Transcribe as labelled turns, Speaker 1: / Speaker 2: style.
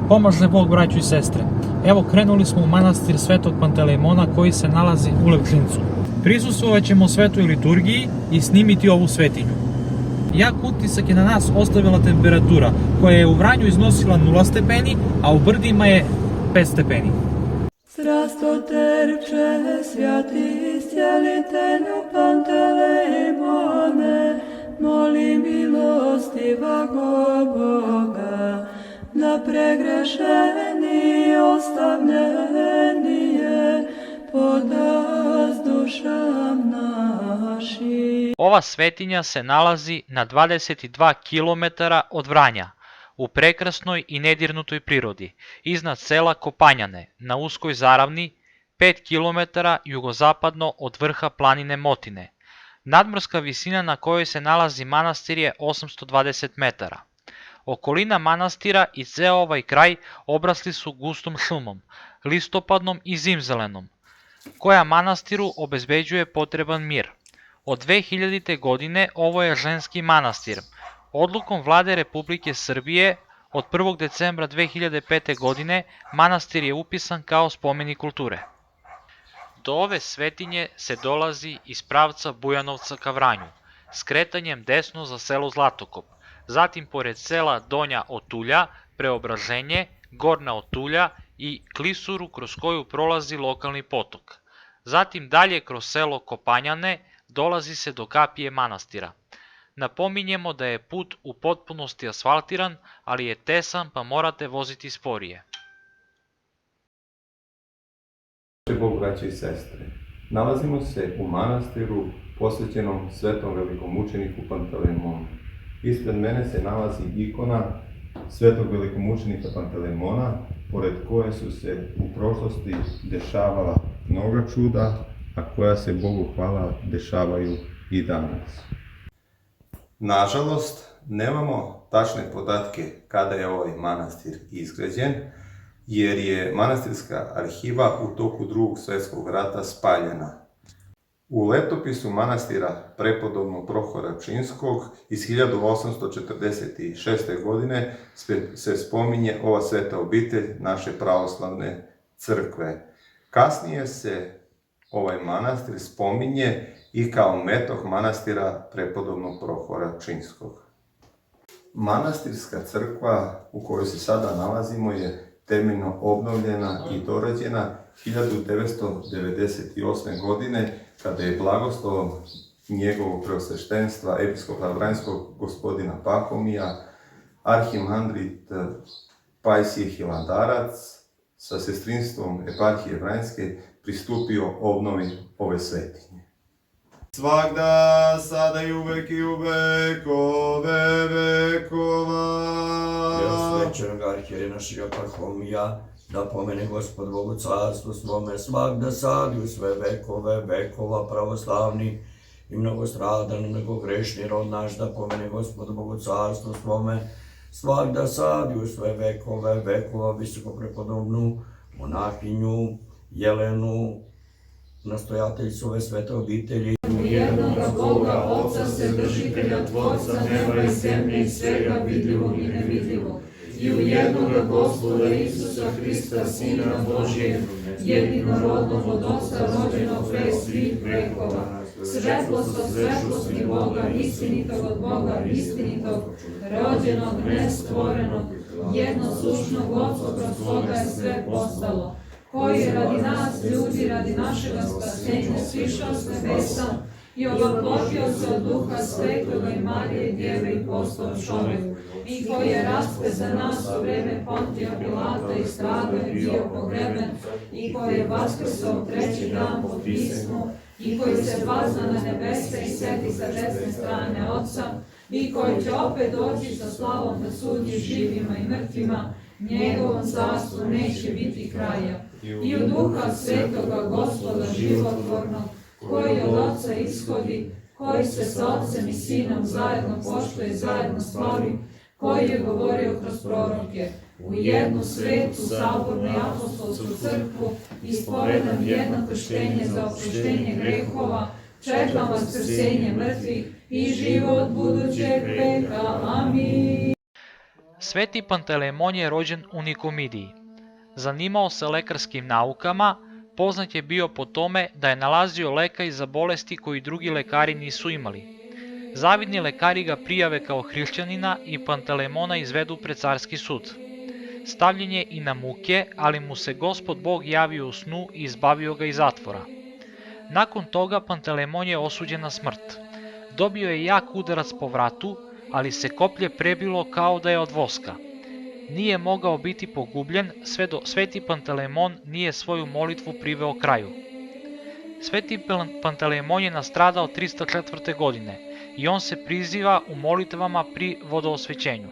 Speaker 1: Pomaže Bog, braćo i sestre. Evo, krenuli smo u manastir Svetog Pantelejmona koji se nalazi u Levčincu. Prisustvovat ćemo svetoj liturgiji i snimiti ovu svetinju. Jak utisak je na nas ostavila temperatura koja je u Vranju iznosila 0 stepeni, a u Brdima je 5 stepeni.
Speaker 2: Strastoterče, svjati stjelitelju Pantelejmone, molim milostivago Boga, da pregrešeni ostavljenije podas dušam naši.
Speaker 1: Ova svetinja se nalazi na 22 km od Vranja, u prekrasnoj i nedirnutoj prirodi, iznad sela Kopanjane, na uskoj zaravni, 5 km jugozapadno od vrha planine Motine. Nadmorska visina na kojoj se nalazi manastir je 820 metara. Okolina manastira i ceo ovaj kraj obrasli su gustom šumom, listopadnom i zimzelenom, koja manastiru obezbeđuje potreban mir. Od 2000. godine ovo je ženski manastir. Odlukom Vlade Republike Srbije od 1. decembra 2005. godine manastir je upisan kao spomenik kulture. Do ove svetinje se dolazi iz pravca Bujanovca ka Vranju, skretanjem desno za selo Zlatokop, zatim pored sela Donja Otulja, Preobraženje, Gornja Otulja i Klisuru kroz koju prolazi lokalni potok. Zatim dalje kroz selo Kopanjane dolazi se do kapije manastira. Napominjemo da je put u potpunosti asfaltiran, ali je tesan pa morate voziti sporije.
Speaker 3: Bog, braće i sestre, nalazimo se u manastiru posvećenom svetom velikomučeniku Pantelejmonu. Ispred mene se nalazi ikona svetog velikomučenika Pantelejmona, pored koje su se u prošlosti dešavala mnoga čuda, a koja se, Bogu hvala, dešavaju i danas. Nažalost, nemamo tačne podatke kada je ovaj manastir izgrađen, jer je manastirska arhiva u toku Drugog svjetskog rata spaljena. U letopisu manastira prepodobnog Prohora Pčinjskog iz 1846. godine se spominje ova sveta obitelj naše pravoslavne crkve. Kasnije se ovaj manastir spominje i kao metoh manastira prepodobnog Prohora Pčinjskog. Manastirska crkva u kojoj se sada nalazimo je temeljno obnovljena i dorađena 1998. godine, kada je blagoslovom njegovog preosveštenstva episkopa Vranjskog gospodina Pahomija, arhimandrit Pajsije Hilandarac sa sestrinstvom eparhije Vranjske pristupio obnovi ove svetinje.
Speaker 4: Svagda, sada i uvek i u vekove vekova.
Speaker 5: Svećenog arhijerija našega Pahomija, da pomene Gospod Bogu carstvo svome, svagda sad i u sve vekove vekova pravoslavni i mnogostradan i mnogogrešni rod naš, da pomene Gospod Bogu carstvo svome, svagda sad i u sve vekove vekova visokoprepodobnu monahinju Jelenu, nastojateljicu ove svete obitelji.
Speaker 2: U jednoga Boga, Otca Vседržitelja, Tvorca neba i zemlje i svega vidljivog i nevidljivog, i u jednoga Gospoda Isusa Hrista, Sina Božijeg, jedinorodnog od Otca rođenog pre svih vekova, svetlost od svetlosti Boga, istinitog od Boga, istinitog, rođenog, nestvorenog, jednosušnog Otca svoga je sve postalo, koji je radi nas, ljudi, radi našega spasenja, sišao s nebesa i ovaplotio se od Duha Svetoga i Marije Djeve i postao čovjek, i koji je raspet za nas u vreme Pontija Pilata i stradao i bio pogreben, i koji je vaskrsao treći dan po pismu, i koji se vazna na nebesa i sedi sa desne strane Otca, i koji će opet doći sa slavom da sudi živima i mrtvima, njegovom carstvu neće biti kraja. I u Duha Svetoga Gospoda životvornog, koji od Otca ishodi, koji se sa Otcem i Sinom zajedno poštuje, zajedno slavi, koji je govorio kroz proroke, u jednu svetu, sabornu i apostolsku crkvu, ispovedam jedno krštenje za oproštenje grehova, čekam vaskrsenje mrtvih i život budućeg veka. Amin.
Speaker 1: Sveti Pantelemon je rođen u Nikomidiji. Zanimao se lekarskim naukama, poznat je bio po tome da je nalazio lekaj za bolesti koji drugi lekari nisu imali. Zavidni lekari ga prijave kao hrišćanina i Pantelemona izvedu pred carski sud. Stavljen je i na muke, ali mu se Gospod Bog javio u snu i izbavio ga iz zatvora. Nakon toga Pantelemon je osuđen na smrt. Dobio je jak udarac po vratu, ali se koplje prebilo kao da je od voska. Nije mogao biti pogubljen sve do Sveti Pantelemon nije svoju molitvu priveo kraju. Sveti Pantelemon je nastradao 304. godine i on se priziva u molitvama pri vodoosvećenju.